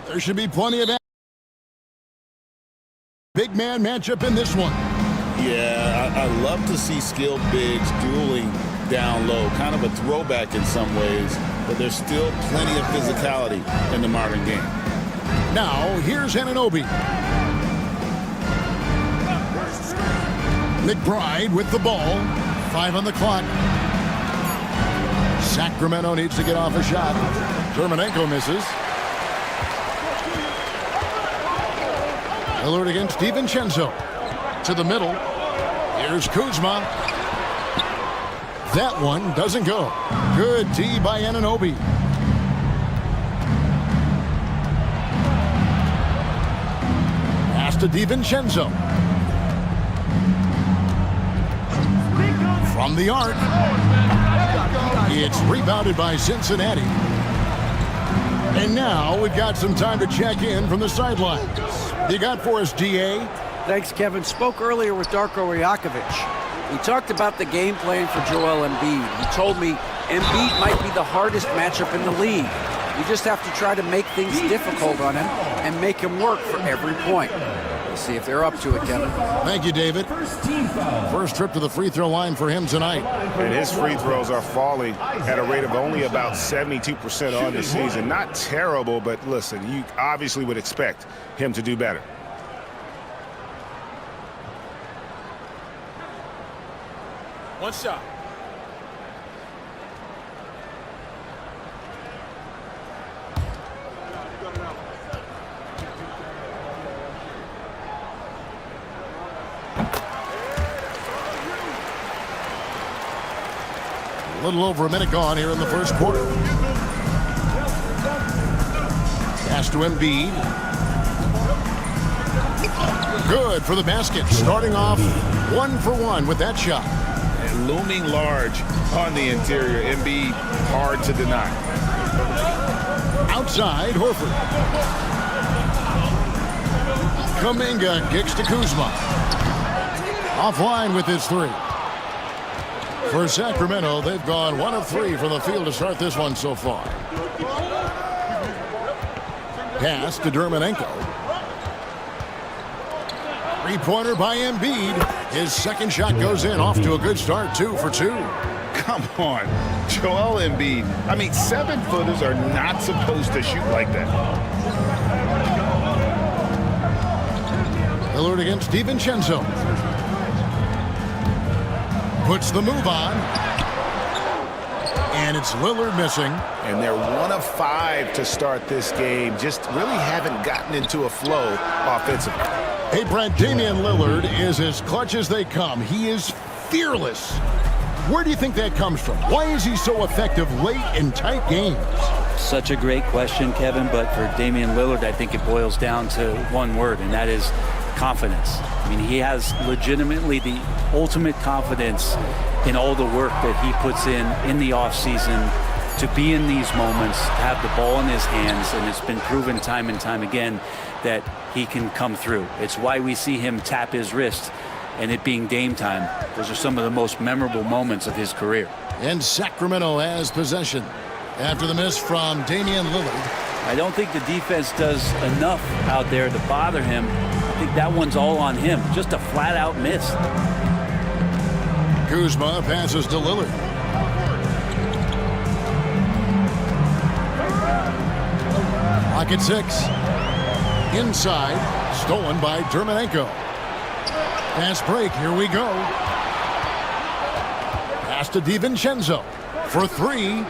There should be plenty of big man matchup in this one. Yeah, I love to see skilled bigs dueling down low. Kind of a throwback in some ways, but there's still plenty of physicality in the modern game. Now, here's Anunoby. McBride with the ball. 5 on the clock. Sacramento needs to get off a shot. Dermonenko misses. Lillard against DiVincenzo. To the middle. Here's Kuzma. That one doesn't go. Good D by Anunoby. Pass to DiVincenzo. From the arc. It's rebounded by Cincinnati. And now we've got some time to check in from the sidelines. You got for us, DA? Thanks, Kevin. Spoke earlier with Darko Rajakovic. We talked about the game plan for Joel Embiid. He told me Embiid might be the hardest matchup in the league. We just have to try to make things difficult on him and make him work for every point. We'll see if they're up to it, Kevin. Thank you, David. First trip to the free throw line for him tonight. And his free throws are falling at a rate of only about 72% on the season. Not terrible, but listen, you obviously would expect him to do better. One shot. A little over a minute gone here in the first quarter. Pass to Embiid. Good for the basket. Starting off 1 for 1 with that shot. And looming large on the interior. Embiid hard to deny. Outside, Horford. Kuminga kicks to Kuzma. Offline with his 3. For Sacramento, they've gone 1 of 3 from the field to start this one so far. Pass to Dermonenko. Three-pointer by Embiid. His second shot goes in, off to a good start, 2 for 2. Come on, Joel Embiid. I mean, 7-footers are not supposed to shoot like that. Lillard against DiVincenzo. Puts the move on. And it's Lillard missing. And they're 1 of 5 to start this game. Just really haven't gotten into a flow offensively. Hey, Brent, Damian Lillard is as clutch as they come. He is fearless. Where do you think that comes from? Why is he so effective late in tight games? Such a great question, Kevin, but for Damian Lillard, I think it boils down to one word, and that is confidence. I mean, he has legitimately the ultimate confidence in all the work that he puts in the offseason to be in these moments, to have the ball in his hands, and it's been proven time and time again that he can come through. It's why we see him tap his wrist and it being Dame time. Those are some of the most memorable moments of his career. And Sacramento has possession after the miss from Damian Lillard. I don't think the defense does enough out there to bother him. I think that one's all on him. Just a flat-out miss. Kuzma passes to Lillard. Lock at 6. Inside, stolen by Dermonenko. Fast break, here we go. Pass to DiVincenzo for 3.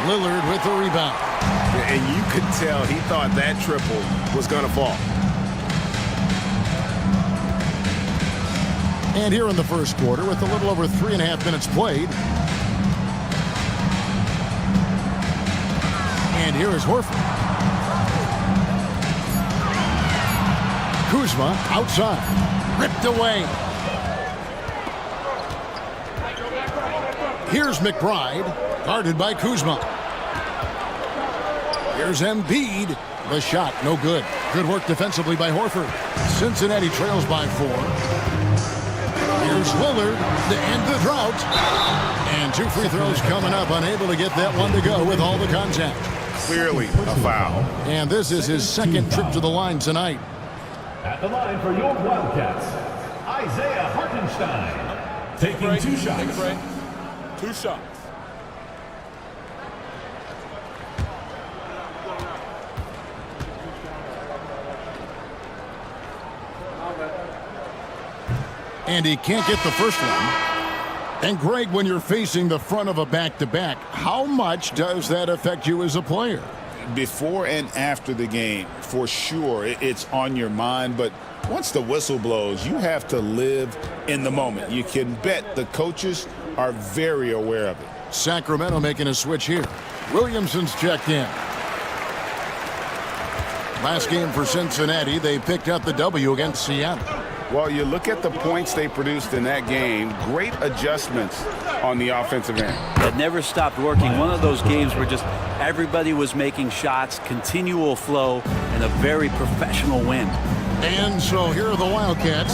Lillard with the rebound. And you could tell he thought that triple was going to fall. And here in the first quarter, with a little over 3.5 minutes played. And here is Horford. Kuzma outside. Ripped away. Here's McBride, guarded by Kuzma. Here's Embiid. The shot, no good. Good work defensively by Horford. Cincinnati trails by 4. Here's Lillard to end the drought. And 2 free throws coming up, unable to get that one to go with all the contact. Clearly a foul. And this is his second trip to the line tonight. At the line for your Wildcats, Isaiah Hartenstein. Taking 2 shots. Take a break. 2 shots. And he can't get the first one. And Greg, when you're facing the front of a back-to-back, how much does that affect you as a player? Before and after the game, for sure, it's on your mind. But once the whistle blows, you have to live in the moment. You can bet the coaches are very aware of it. Sacramento making a switch here. Williamson's checked in. Last game for Cincinnati, they picked up the W against Seattle. Well, you look at the points they produced in that game, great adjustments on the offensive end. That never stopped working. One of those games where just everybody was making shots, continual flow, and a very professional win. And so here are the Wildcats.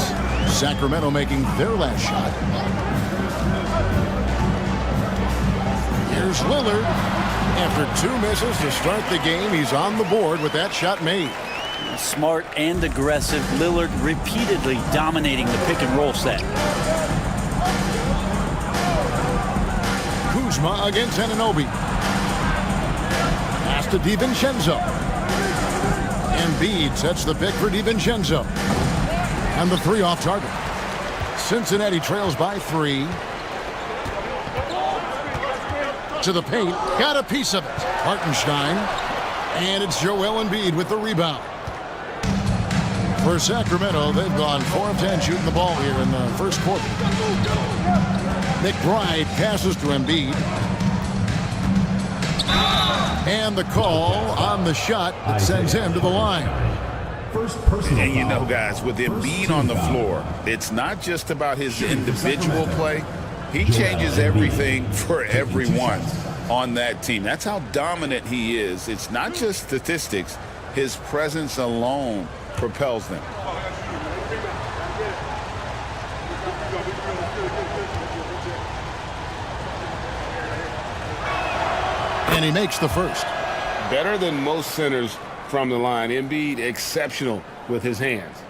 Sacramento making their last shot. Here's Lillard. After 2 misses to start the game, he's on the board with that shot made. Smart and aggressive. Lillard repeatedly dominating the pick-and-roll set. Kuzma against Anunoby. Pass to DiVincenzo. Embiid sets the pick for DiVincenzo. And the 3 off target. Cincinnati trails by 3. To the paint. Got a piece of it. Hartenstein. And it's Joel Embiid with the rebound. For Sacramento, they've gone 4 of 10 shooting the ball here in the first quarter. McBride passes to Embiid. And the call on the shot that sends him to the line. And you know, guys, with Embiid on the floor, it's not just about his individual play. He changes everything for everyone on that team. That's how dominant he is. It's not just statistics. His presence alone propels them. And he makes the first. Better than most centers from the line. Embiid exceptional with his hands.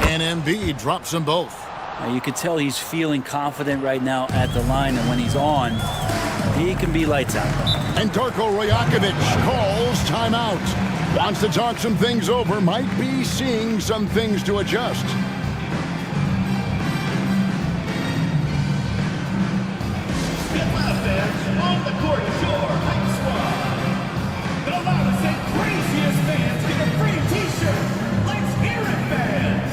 And Embiid drops them both. Now you can tell he's feeling confident right now at the line, and when he's on, he can be lights out. And Darko Rajakovic calls timeout. Wants to talk some things over, might be seeing some things to adjust. On the court is your hype squad. The loudest and craziest fans get a free t-shirt. Let's hear it, fans.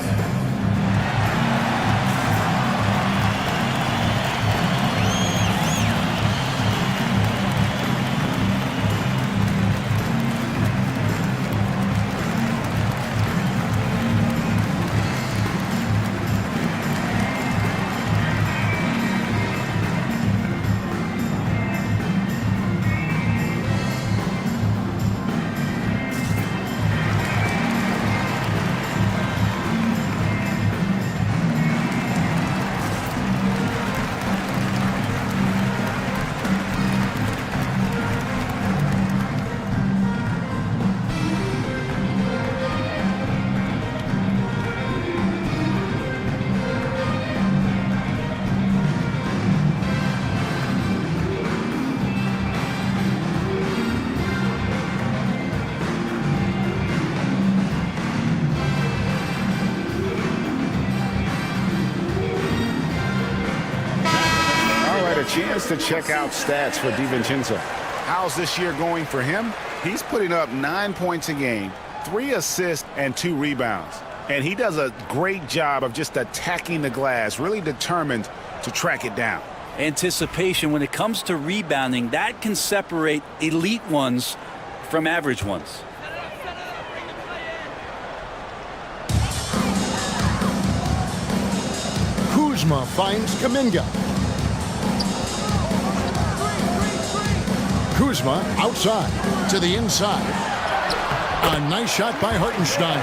Chance to check out stats for DiVincenzo. How's this year going for him? He's putting up 9 points a game, 3 assists, and 2 rebounds. And he does a great job of just attacking the glass, really determined to track it down. Anticipation, when it comes to rebounding, that can separate elite ones from average ones. Kuzma finds Kuminga. Kuzma outside to the inside. A nice shot by Hartenstein.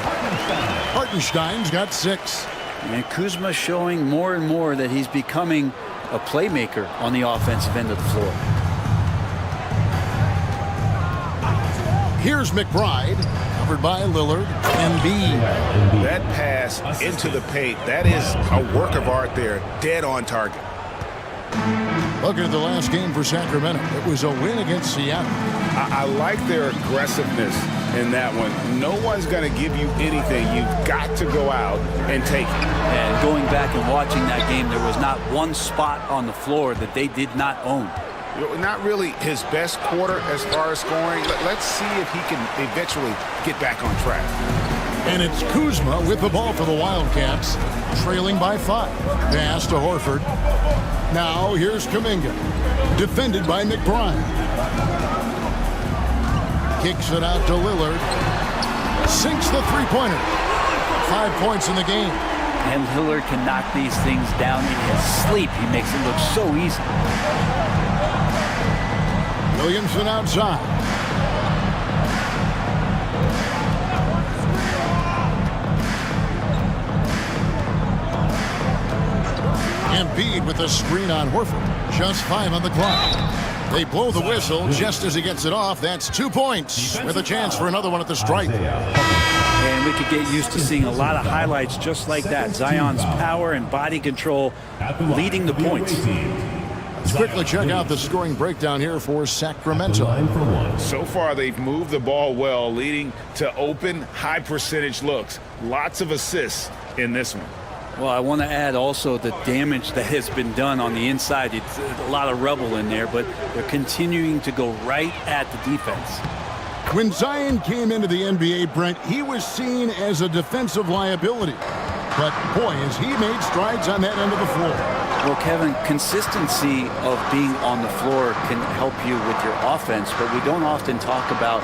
Hartenstein's got 6. And Kuzma showing more and more that he's becoming a playmaker on the offensive end of the floor. Here's McBride, covered by Lillard and Embiid. That pass into the paint, that is a work of art there, dead on target. Looking at the last game for Sacramento, it was a win against Seattle. I like their aggressiveness in that one. No one's going to give you anything. You've got to go out and take it. And going back and watching that game, there was not one spot on the floor that they did not own. Not really his best quarter as far as scoring. Let's see if he can eventually get back on track. And it's Kuzma with the ball for the Wildcats, trailing by 5. Pass to Horford. Now here's Kuminga, defended by McBride. Kicks it out to Lillard. Sinks the three-pointer. 5 points in the game. And Lillard can knock these things down in his sleep. He makes it look so easy. Williamson outside. Embiid with a screen on Horford. Just 5 on the clock. They blow the whistle just as he gets it off. That's 2 points with a chance for another one at the stripe. And we could get used to seeing a lot of highlights just like that. Zion's power and body control leading the points. Let's quickly check out the scoring breakdown here for Sacramento. So far, they've moved the ball well, leading to open, high-percentage looks. Lots of assists in this one. Well, I want to add also the damage that has been done on the inside. It's a lot of rubble in there, but they're continuing to go right at the defense. When Zion came into the NBA, Brent, he was seen as a defensive liability. But, boy, has he made strides on that end of the floor. Well, Kevin, consistency of being on the floor can help you with your offense, but we don't often talk about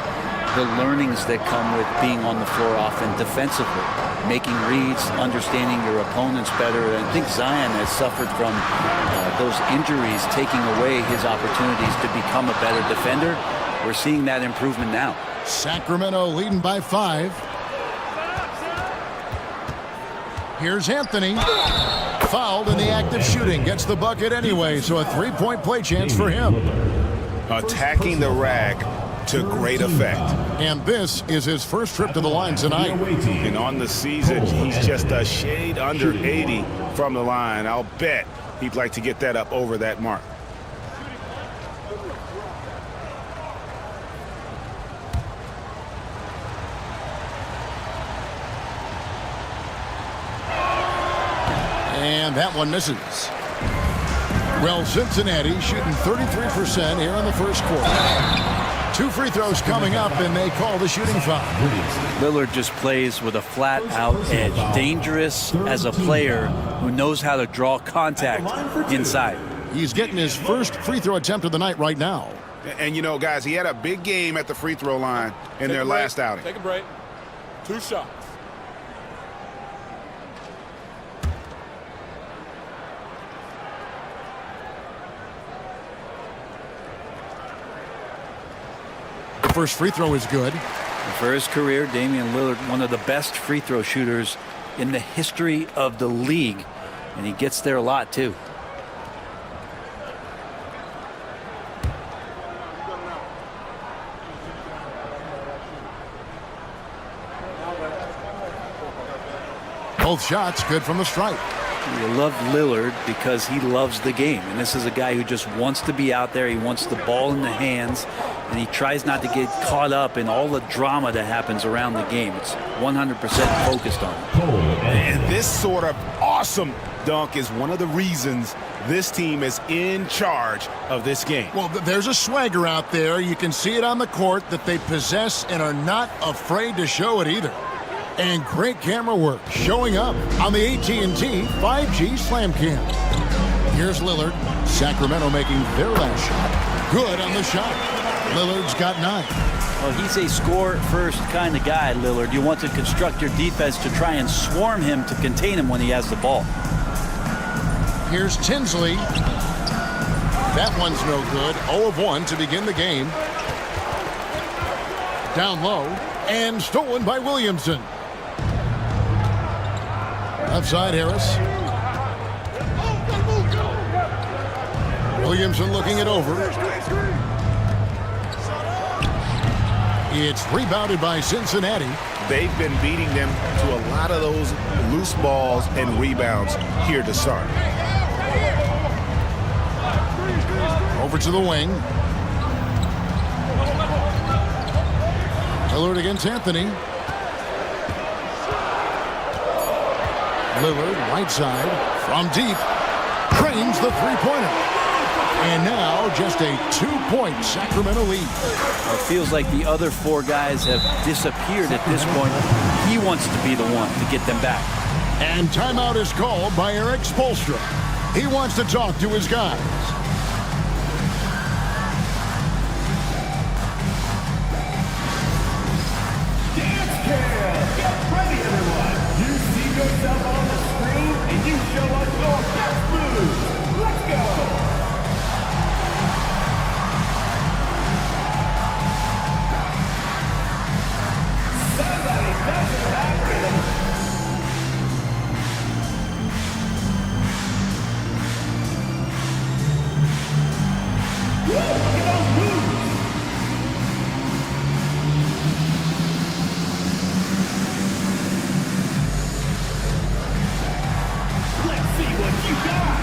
the learnings that come with being on the floor often defensively. Making reads, understanding your opponents better. And I think Zion has suffered from those injuries taking away his opportunities to become a better defender. We're seeing that improvement now. Sacramento leading by 5. Here's Anthony. Fouled in the act of shooting. Gets the bucket anyway, so a 3-point play chance for him. Attacking the rack to great effect. And this is his first trip to the line tonight. And on the season, he's just a shade under 80 from the line. I'll bet he'd like to get that up over that mark. And that one misses. Well, Cincinnati shooting 33% here in the first quarter. 2 free throws coming up, and they call the shooting foul. Lillard just plays with a flat-out edge. Dangerous as a player who knows how to draw contact inside. He's getting his first free throw attempt of the night right now. And, you know, guys, he had a big game at the free throw line in their last outing. Take a break. 2 shots. First free throw is good. For his career, Damian Lillard, one of the best free throw shooters in the history of the league. And he gets there a lot, too. Both shots good from the stripe. You love Lillard because he loves the game. And this is a guy who just wants to be out there. He wants the ball in the hands. And he tries not to get caught up in all the drama that happens around the game. It's 100% focused on it. And this sort of awesome dunk is one of the reasons this team is in charge of this game. Well, there's a swagger out there. You can see it on the court that they possess and are not afraid to show it either. And great camera work showing up on the AT&T 5G Slam Cam. Here's Lillard. Sacramento making their last shot. Good on the shot. Lillard's got 9. Well, he's a score-first kind of guy, Lillard. You want to construct your defense to try and swarm him to contain him when he has the ball. Here's Tinsley. That one's no good. 0 of 1 to begin the game. Down low and stolen by Williamson. Left side, Harris. Williamson looking it over. It's rebounded by Cincinnati. They've been beating them to a lot of those loose balls and rebounds here to start. Over to the wing. Lillard against Anthony. Lillard, right side, from deep, drains the three-pointer. And now just a 2-point Sacramento lead. It feels like the other 4 guys have disappeared at this point. He wants to be the one to get them back. And timeout is called by Eric Spoelstra. He wants to talk to his guys. Dance cam! Get ready, everyone! You see yourself on the screen, and you show us your best moves. Let's go! Somebody measure that rhythm. Woo! Look at those moves! Let's see what you got!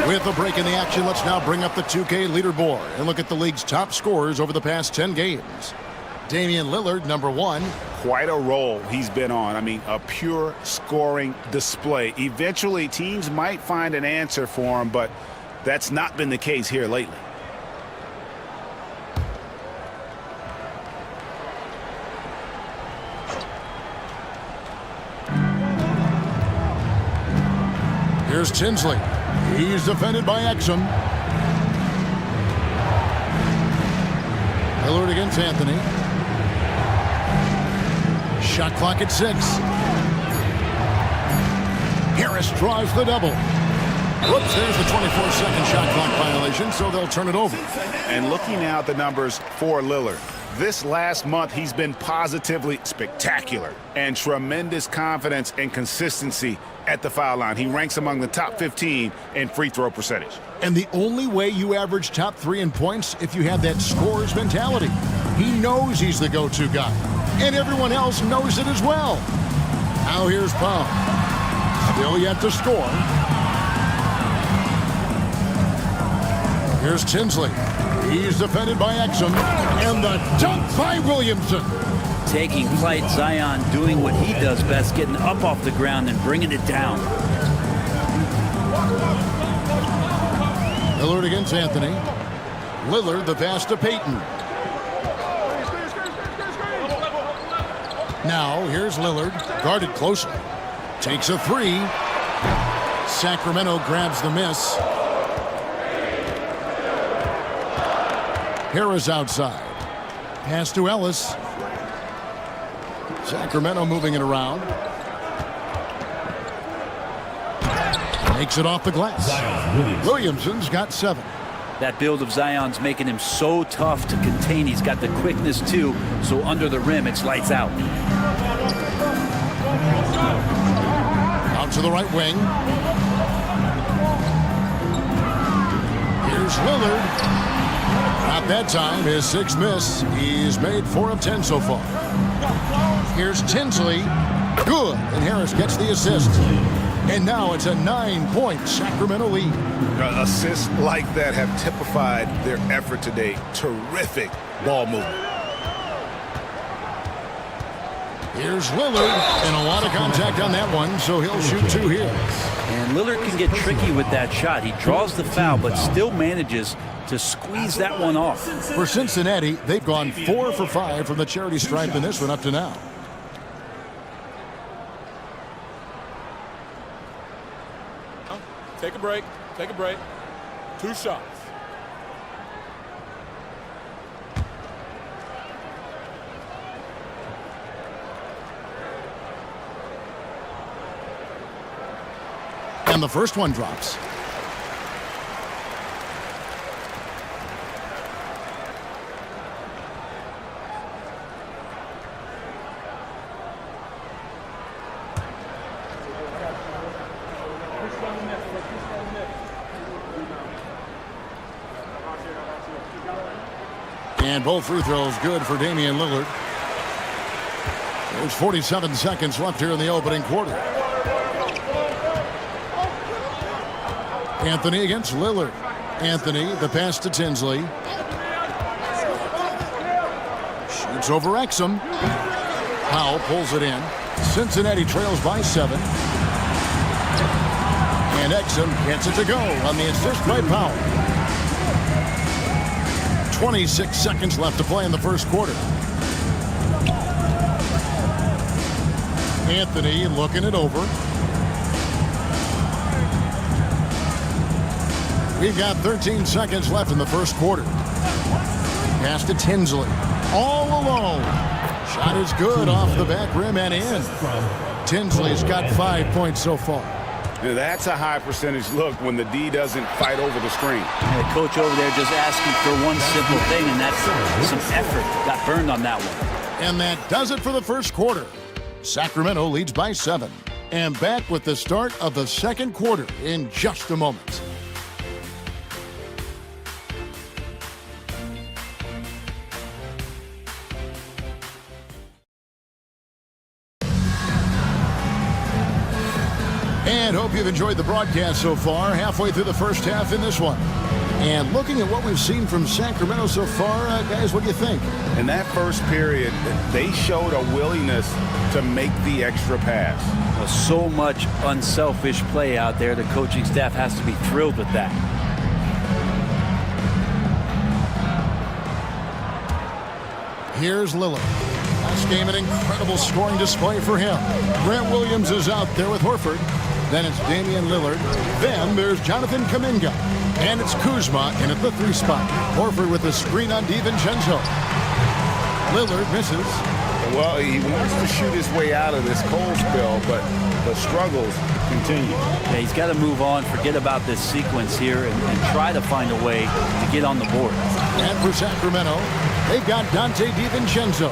With a break in the action, let's now bring up the 2K leaderboard and look at the league's top scorers over the past 10 games. Damian Lillard, number 1. Quite a role he's been on. I mean, a pure scoring display. Eventually, teams might find an answer for him, but that's not been the case here lately. Here's Tinsley. He's defended by Exum. Lillard against Anthony. Shot clock at 6. Harris drives the double. Whoops, there's the 24-second shot clock violation, so they'll turn it over. And looking now at the numbers for Lillard, this last month he's been positively spectacular and tremendous confidence and consistency at the foul line. He ranks among the top 15 in free throw percentage. And the only way you average top 3 in points if you have that scorer's mentality. He knows he's the go-to guy, and everyone else knows it as well. Now here's Pound. Still yet to score. Here's Tinsley. He's defended by Exum. And the dunk by Williamson. Taking flight, Zion doing what he does best, getting up off the ground and bringing it down. Lillard against Anthony. Lillard the pass to Payton. Now here's Lillard, guarded closely. Takes a 3. Sacramento grabs the miss. Harris outside. Pass to Ellis. Sacramento moving it around. Makes it off the glass. Williamson's got 7. That build of Zion's making him so tough to contain. He's got the quickness too, so under the rim it's lights out. Out to the right wing. Here's Lillard. Not that time. His 6th miss. He's made 4 of 10 so far. Here's Tinsley. Good. And Harris gets the assist. And now it's a 9-point Sacramento lead. Assists like that have typified their effort today. Terrific ball movement. Here's Lillard, and a lot of contact on that one, so he'll shoot 2 here. And Lillard can get tricky with that shot. He draws the foul, but still manages to squeeze that one off. For Cincinnati, they've gone 4 for 5 from the charity stripe in this one up to now. Take a break. Take a break. 2 shots. And the first one drops. And both free throws good for Damian Lillard. There's 47 seconds left here in the opening quarter. Anthony against Lillard. Anthony, the pass to Tinsley. Shoots over Exum. Powell pulls it in. Cincinnati trails by 7. And Exum gets it to go on the assist by Powell. 26 seconds left to play in the first quarter. Anthony looking it over. We've got 13 seconds left in the first quarter. Pass to Tinsley. All alone. Shot is good off the back rim and in. Tinsley's got 5 points so far. That's a high percentage look when the D doesn't fight over the screen. The coach over there just asking for one simple thing, and that's some effort. Got burned on that one. And that does it for the first quarter. Sacramento leads by 7. And back with the start of the second quarter in just a moment. And hope you've enjoyed the broadcast so far, halfway through the first half in this one. And looking at what we've seen from Sacramento so far, guys, what do you think? In that first period, they showed a willingness to make the extra pass. Well, so much unselfish play out there. The coaching staff has to be thrilled with that. Here's Lillard. Last game, an incredible scoring display for him. Grant Williams is out there with Horford. Then it's Damian Lillard. Then there's Jonathan Kuminga. And it's Kuzma in at the 3 spot. Horford with a screen on DiVincenzo. Lillard misses. Well, he wants to shoot his way out of this cold spell, but the struggles continue. Yeah, he's got to move on, forget about this sequence here, and try to find a way to get on the board. And for Sacramento, they've got Dante DiVincenzo.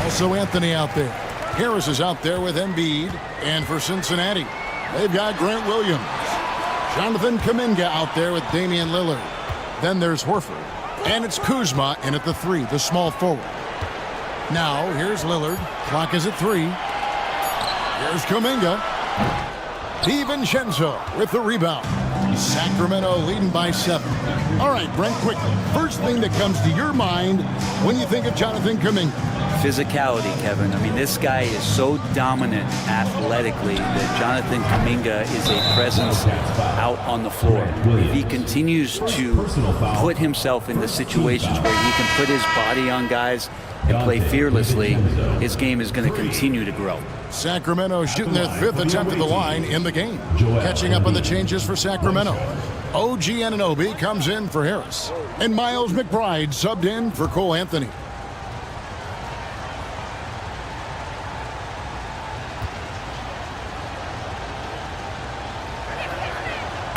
Also Anthony out there. Harris is out there with Embiid. And for Cincinnati, they've got Grant Williams. Jonathan Kuminga out there with Damian Lillard. Then there's Horford. And it's Kuzma in at the 3, the small forward. Now, here's Lillard. Clock is at 3. Here's Kuminga. DiVincenzo with the rebound. Sacramento leading by 7. All right, Brent, quickly. First thing that comes to your mind when you think of Jonathan Kuminga. Physicality, Kevin. I mean, this guy is so dominant athletically that Jonathan Kuminga is a presence out on the floor. If he continues to put himself into situations where he can put his body on guys and play fearlessly, his game is going to continue to grow. Sacramento shooting their 5th attempt at the line in the game. Catching up on the changes for Sacramento. OG Anunoby comes in for Harris. And Miles McBride subbed in for Cole Anthony.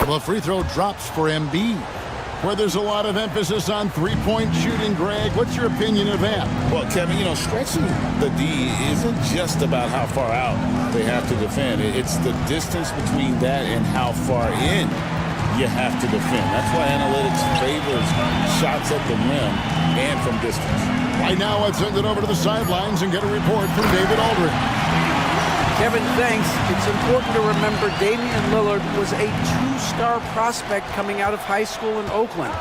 The free throw drops for Embiid, where there's a lot of emphasis on three-point shooting. Greg, what's your opinion of that? Well, Kevin, stretching the D isn't just about how far out they have to defend. It's the distance between that and how far in you have to defend. That's why analytics favors shots at the rim and from distance. Right now, I'd send it over to the sidelines and get a report from David Aldridge. Kevin, thanks. It's important to remember Damian Lillard was a 2-star prospect coming out of high school in Oakland.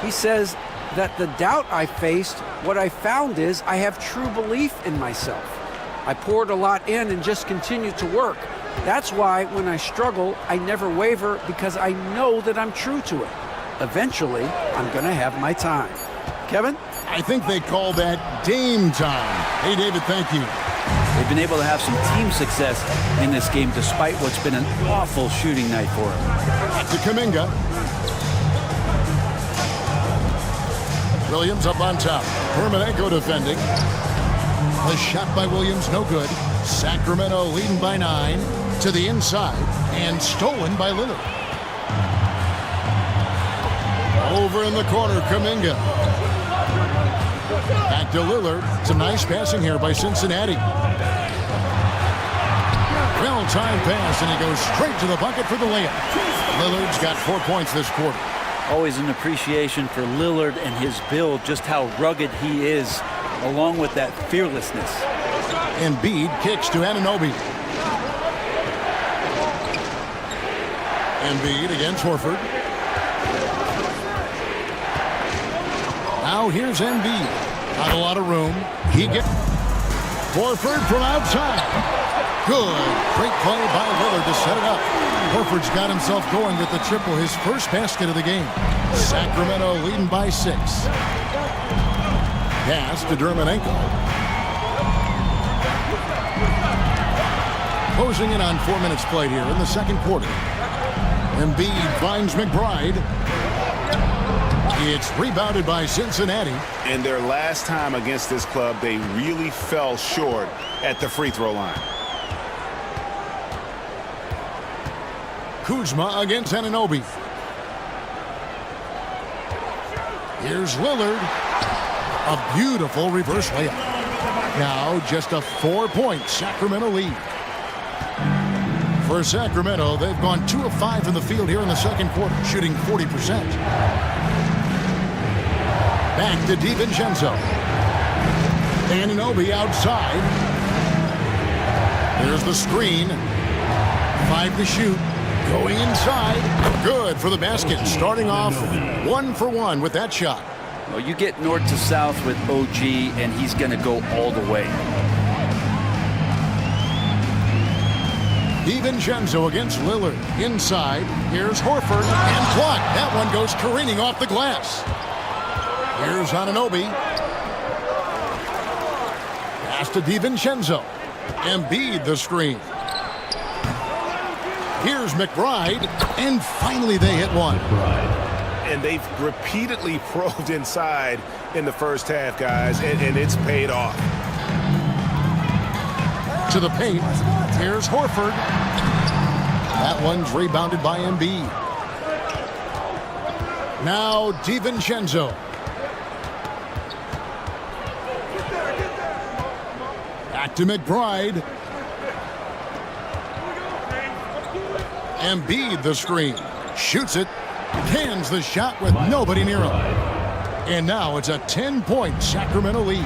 He says that the doubt I faced, what I found is I have true belief in myself. I poured a lot in and just continued to work. That's why when I struggle, I never waver because I know that I'm true to it. Eventually, I'm going to have my time. Kevin? I think they call that Dame time. Hey, David, thank you. They've been able to have some team success in this game despite what's been an awful shooting night for them. Back to Kuminga. Williams up on top. Permanenko defending. The shot by Williams, no good. Sacramento leading by 9 to the inside and stolen by Lillard. Over in the corner, Kuminga. Back to Lillard. Some nice passing here by Cincinnati. Well-timed pass, and he goes straight to the bucket for the layup. Lillard's got 4 points this quarter. Always an appreciation for Lillard and his build, just how rugged he is, along with that fearlessness. Embiid kicks to Anunoby. Embiid against Horford. Now here's Embiid. Not a lot of room. He gets Horford from outside. Good. Great play by Lillard to set it up. Horford's got himself going with the triple, his first basket of the game. Sacramento leading by 6. Pass to Dermanenko. Closing in on 4 minutes played here in the second quarter. Embiid finds McBride. It's rebounded by Cincinnati. In their last time against this club, they really fell short at the free throw line. Kuzma against Anunoby. Here's Lillard. A beautiful reverse layup. Now just a 4-point Sacramento lead. For Sacramento, they've gone 2 of 5 from the field here in the second quarter, shooting 40%. Back to DiVincenzo. Anunoby outside. There's the screen. 5 to shoot. Going inside. Good for the basket. Starting off 1 for 1 with that shot. Well, you get north to south with OG, and he's going to go all the way. DiVincenzo against Lillard. Inside. Here's Horford. And blocked. That one goes careening off the glass. Here's Anunoby. Pass to DiVincenzo. Embiid the screen. Here's McBride. And finally they hit one. And they've repeatedly probed inside in the first half, guys, and it's paid off. To the paint. Here's Horford. That one's rebounded by Embiid. Now DiVincenzo. Back to McBride. Embiid the screen. Shoots it. Cans the shot with nobody near him. And now it's a 10-point Sacramento lead.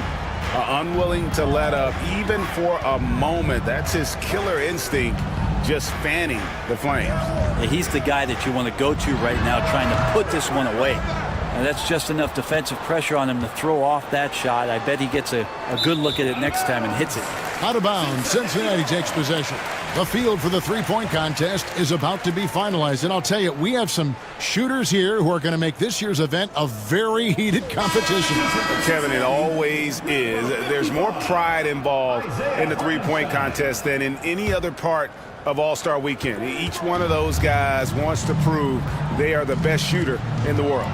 Unwilling to let up even for a moment. That's his killer instinct, just fanning the flames. Yeah, he's the guy that you want to go to right now, trying to put this one away. And that's just enough defensive pressure on him to throw off that shot. I bet he gets a good look at it next time and hits it. Out of bounds, Cincinnati takes possession. The field for the three-point contest is about to be finalized. And I'll tell you, we have some shooters here who are going to make this year's event a very heated competition. Kevin, it always is. There's more pride involved in the three-point contest than in any other part of All-Star Weekend. Each one of those guys wants to prove they are the best shooter in the world.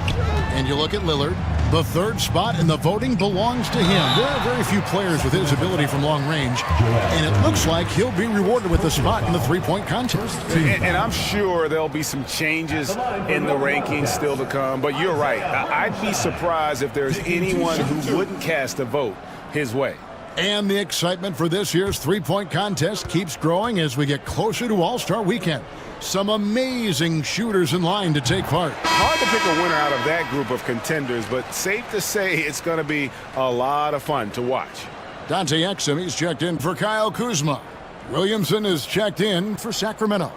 And you look at Lillard, the third spot, and the voting belongs to him. There are very few players with his ability from long range, and it looks like he'll be rewarded with the spot in the three-point contest. And I'm sure there'll be some changes in the rankings still to come, but you're right. I'd be surprised if there's anyone who wouldn't cast a vote his way. And the excitement for this year's three-point contest keeps growing as we get closer to All-Star Weekend. Some amazing shooters in line to take part. Hard to pick a winner out of that group of contenders, but safe to say it's going to be a lot of fun to watch. Dante Exum, he's checked in for Kyle Kuzma. Williamson is checked in for Sacramento.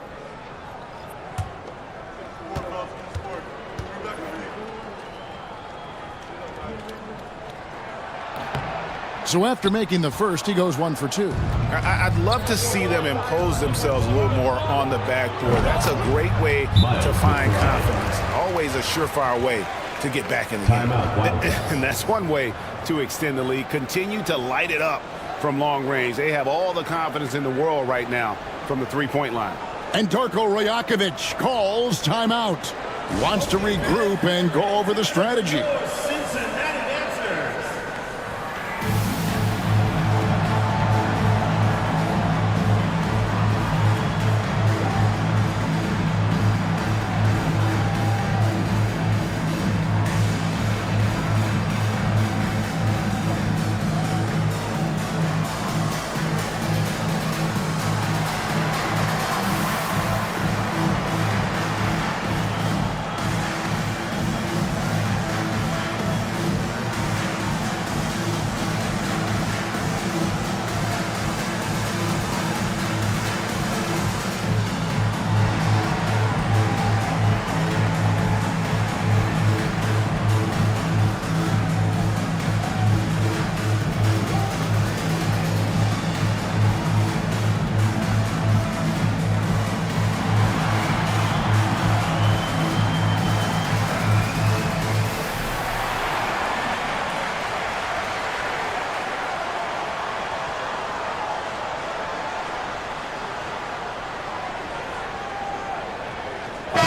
So after making the first, he goes 1 for 2. I'd love to see them impose themselves a little more on the backboard. That's a great way to find confidence. Always a surefire way to get back in the game. And that's one way to extend the lead. Continue to light it up from long range. They have all the confidence in the world right now from the three-point line. And Darko Rajakovic calls timeout. He wants to regroup and go over the strategy.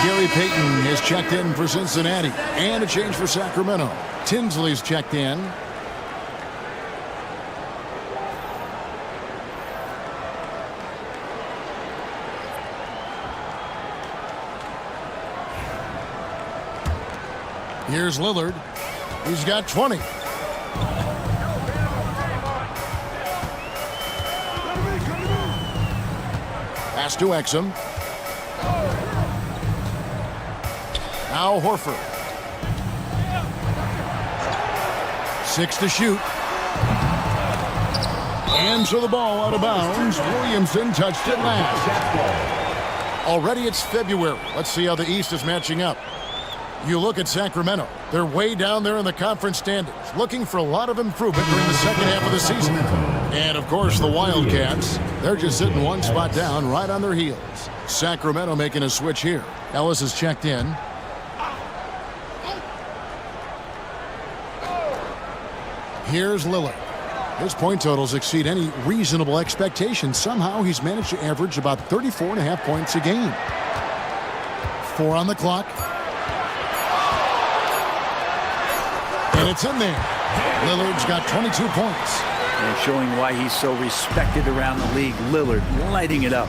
Gary Payton has checked in for Cincinnati. And a change for Sacramento. Tinsley's checked in. Here's Lillard. He's got 20. Pass to Exum. Now Horford. 6 to shoot. And so the ball out of bounds. Williamson touched it last. Already it's February. Let's see how the East is matching up. You look at Sacramento. They're way down there in the conference standings, looking for a lot of improvement during the second half of the season. And, of course, the Wildcats, they're just sitting one spot down right on their heels. Sacramento making a switch here. Ellis is checked in. Here's Lillard. His point totals exceed any reasonable expectations. Somehow he's managed to average about 34.5 points a game. 4 on the clock. And it's in there. Lillard's got 22 points. And showing why he's so respected around the league. Lillard lighting it up.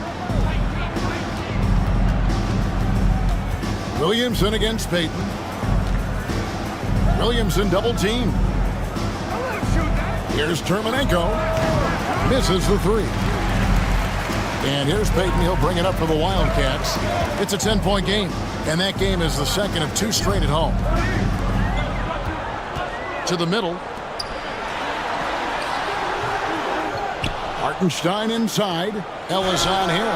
Williamson against Payton. Williamson double team. Here's Terminenko. Misses the 3. And here's Payton. He'll bring it up for the Wildcats. It's a 10-point game. And that game is the second of 2 straight at home. To the middle. Hartenstein inside. Ellis on him.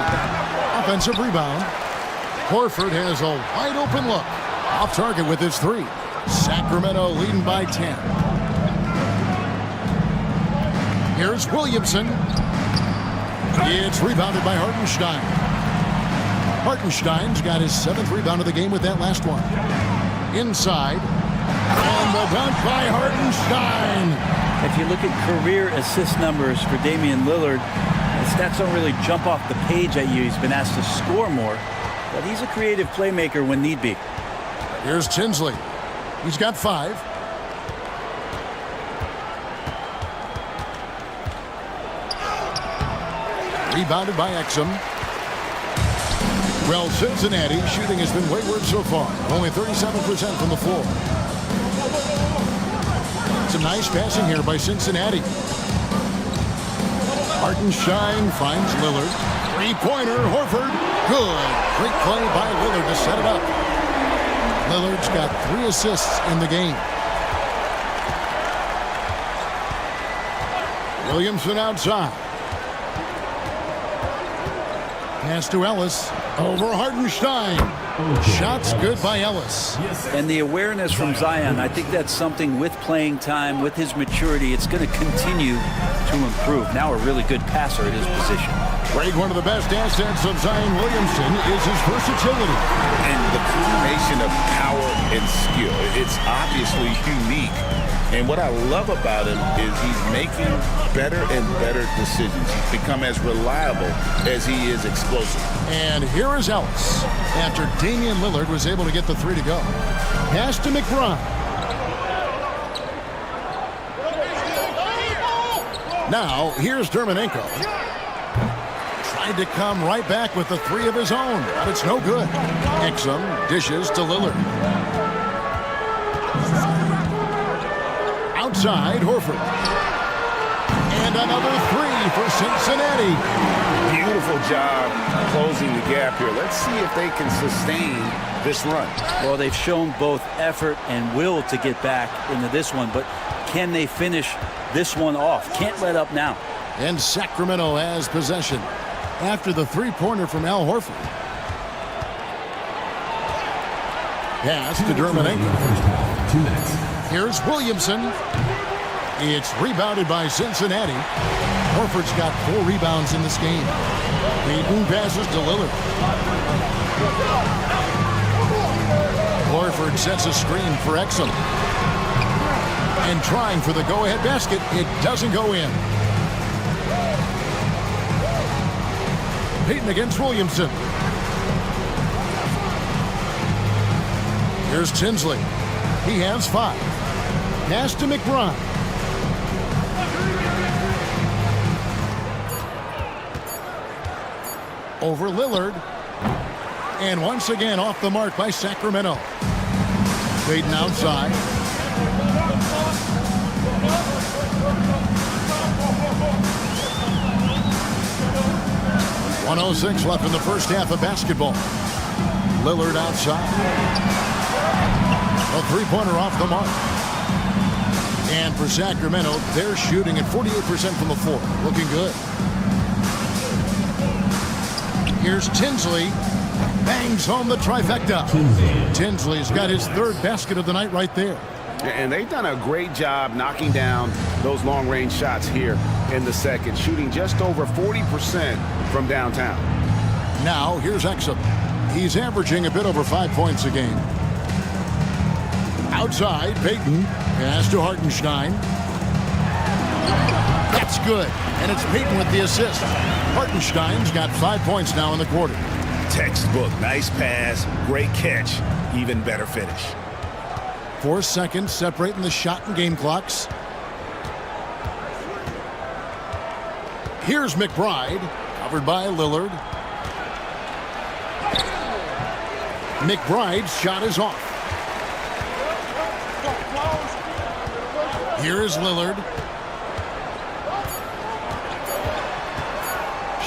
Offensive rebound. Horford has a wide open look. Off target with his 3. Sacramento leading by 10. Here's Williamson. It's rebounded by Hartenstein. Hartenstein's got his 7th rebound of the game with that last one. Inside. And the dunk by Hartenstein. If you look at career assist numbers for Damian Lillard, the stats don't really jump off the page at you. He's been asked to score more, but he's a creative playmaker when need be. Here's Tinsley. He's got 5. Rebounded by Exum. Well, Cincinnati's shooting has been wayward so far. Only 37% from the floor. Some nice passing here by Cincinnati. Hartenstein finds Lillard. 3-pointer, Horford. Good. Great play by Lillard to set it up. Lillard's got 3 assists in the game. Williamson outside. Pass to Ellis. Over Hartenstein. Shots good by Ellis. And the awareness from Zion, I think that's something with playing time, with his maturity, it's going to continue to improve. Now a really good passer at his position. Greg, one of the best assets of Zion Williamson is his versatility. And the combination of power and skill, it's obviously unique. And what I love about him is he's making better and better decisions. He's become as reliable as he is explosive. And here is Ellis after Damian Lillard was able to get the three to go. Pass to McBride. Now, here's Dermanenko. Tried to come right back with the three of his own, but it's no good. Exum dishes to Lillard. Outside, Horford. And another three for Cincinnati. Beautiful job closing the gap here. Let's see if they can sustain this run. Well, they've shown both effort and will to get back into this one, but can they finish this one off? Can't let up now. And Sacramento has possession after the three-pointer from Al Horford. Pass to Dermanenko. 2 minutes. Here's Williamson. It's rebounded by Cincinnati. Horford's got 4 rebounds in this game. Payton passes to Lillard. Horford sets a screen for Exum. And trying for the go-ahead basket, it doesn't go in. Payton against Williamson. Here's Tinsley. He has 5. Pass to McBride. Over Lillard. And once again off the mark by Sacramento. Payton outside. .106 left in the first half of basketball. Lillard outside. A three-pointer off the mark. And for Sacramento, they're shooting at 48% from the floor. Looking good. Here's Tinsley. Bangs home the trifecta. Tinsley's got his 3rd basket of the night right there. And they've done a great job knocking down those long-range shots here in the second, shooting just over 40% from downtown. Now, here's Exum. He's averaging a bit over 5 points a game. Outside, Payton. Pass to Hartenstein. That's good. And it's Payton with the assist. Hartenstein's got 5 points now in the quarter. Textbook. Nice pass. Great catch. Even better finish. 4 seconds separating the shot and game clocks. Here's McBride. Covered by Lillard. McBride's shot is off. Here is Lillard.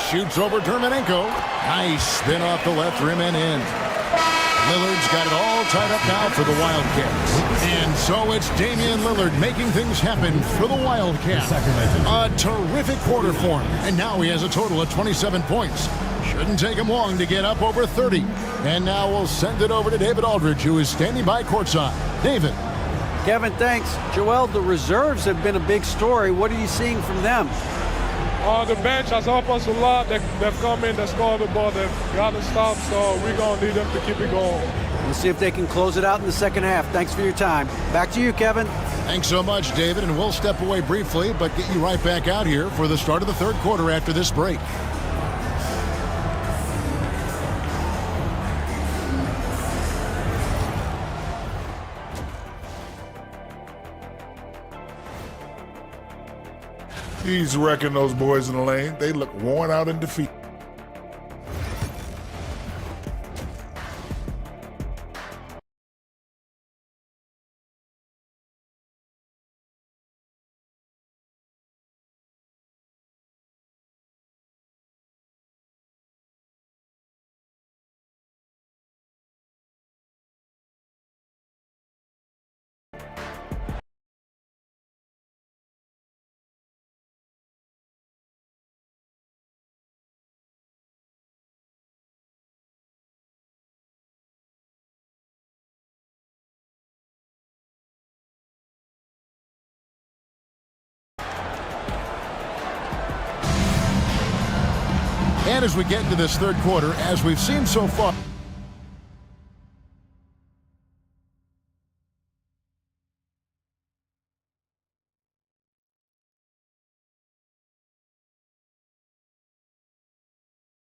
Shoots over Dermanenko. Nice spin off the left rim and in. Lillard's got it all tied up now for the Wildcats. And so it's Damian Lillard making things happen for the Wildcats. A terrific quarter for him. And now he has a total of 27 points. Shouldn't take him long to get up over 30. And now we'll send it over to David Aldridge, who is standing by courtside. David. Kevin, thanks. Joel, the reserves have been a big story. What are you seeing from them? The bench has helped us a lot. They've come in, they scored the ball, they've got to stop, so we're going to need them to keep it going. We'll see if they can close it out in the second half. Thanks for your time. Back to you, Kevin. Thanks so much, David, and we'll step away briefly, but get you right back out here for the start of the third quarter after this break. He's wrecking those boys in the lane. They look worn out and defeated. as we get into this third quarter, as we've seen so far.